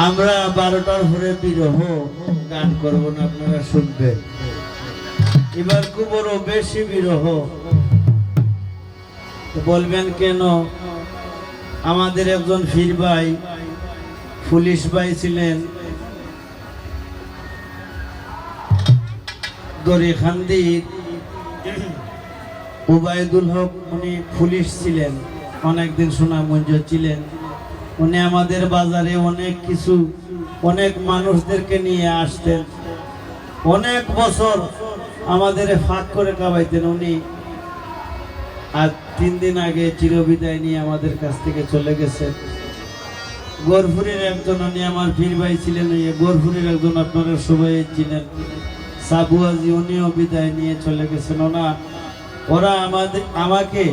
আমরা 12টার পরে বিরহ গান করব না, আপনারা শুনবেন। এবার খুব বড় বেশি বিরহ বলবেন কেন? আমাদের একজন ফির ভাই, পুলিশ ভাই ছিলেন, দড়িখান্দির উবাইদুল হক, উনি পুলিশ ছিলেন, অনেকদিন সুনামগঞ্জ ছিলেন। উনি আমাদের বাজারে অনেক কিছু, অনেক মানুষদেরকে নিয়ে আসতেন, অনেক বছর আমাদের ফাঁক করে খাওয়াইতেন উনি। আর 3 দিন আগে চিরবিদায় নিয়ে আমাদের কাছ থেকে চলে গেছেন। গোরপুরের একজন, উনি আমার পীর ভাই ছিলেন, গোরপুরের একজন আপনারা সবাই ছিলেন, সাবুয়াজি, উনিও বিদায় নিয়ে চলে গেছেন। ওরা আমাকে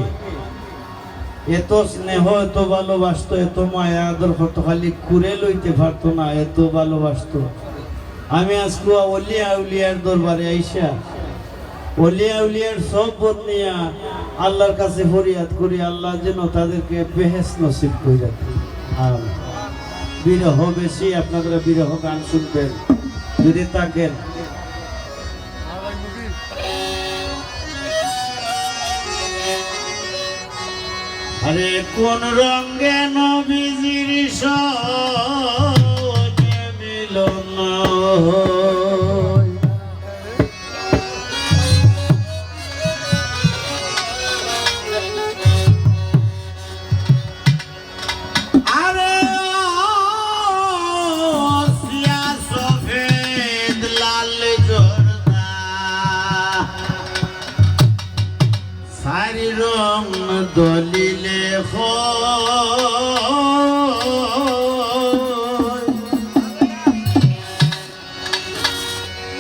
এত স্নেহ, এত ভালোবাসতো, এত মায়া আদর করতো, খালি কুড়ে লইতে পারতো না, এত ভালোবাসতো। আমি আজকে অলিয়া উলিয়ার দরবারে আইসা অলিয়া উলিয়ার সব বোধ নিয়া আল্লাহর কাছে ফরিয়াদ করি, আল্লাহ যেন তাদেরকে বেহেশত নসিব করে। আর বিরহ বেশি, আপনারা বিরহ গান শুনবেন যদি থাকেন। আরে কোন রঙে নবীজির সঙ্গে মিলন হয়, আরে সিয়া সফেদ লাল জর্দা সারি রং দলিলে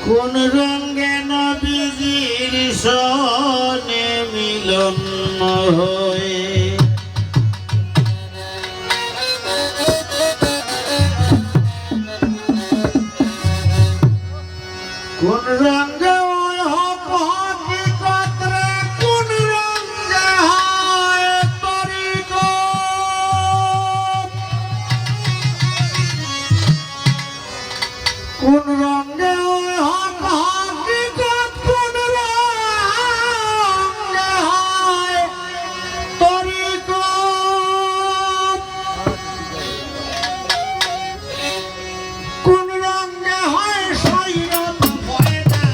কোন রঙে নবীজির সনে মিলন হয়ে, কোন রঙে কোন রঙে হক হকিকত, কোন রঙে হয় তরিকত, কোন রঙে হয় শরীয়ত ফয়দা,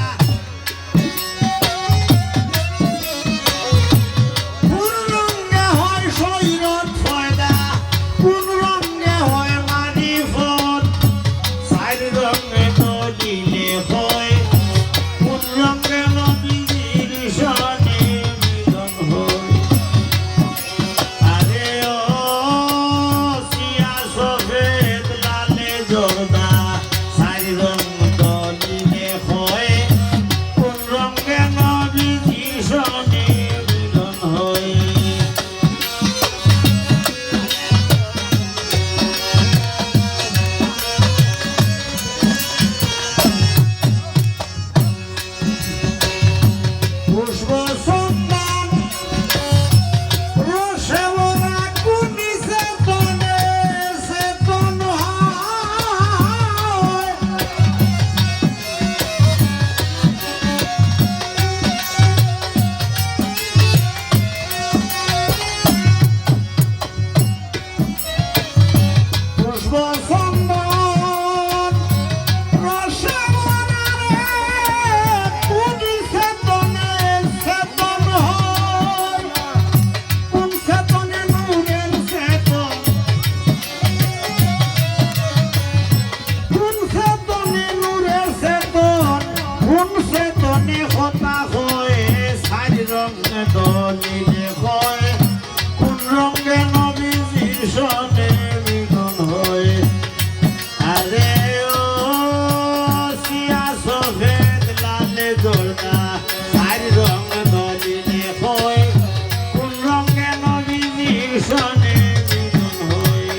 কোন রঙে হয় শরীয়ত ফয়দা, কোন রঙে হয় মারিফত, চার রঙে দিলে হয়, কোন রঙে নবীজির সনে মিলন হয়। আরে ও সিয়া সফেদ লালে জর্দা চারি রঙ দলিলে হয়, কোন রঙে নবীজির সনে মিলন হয়। পুষ্প সন্তান রসে ভরা কুনি চেতনে চেতন হয়, পুষ্প সন্তান রসে ভরা রে কুনি চেতনে চেতন হয়, কোন চেতনে নূরের চেতন, কোন চেতনে নূরের চেতন, কোন চেতনে কথা হয়, চারি রঙে দলিলে হয়, কোন রঙে নবীজির সনে মিলন হয়। আরে ও সিয়া সফেদ লালে জর্দা চারি রং দলিলে হয়, কোন রঙে নবীজির সনে মিলন হয়।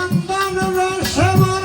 চন্দন রসে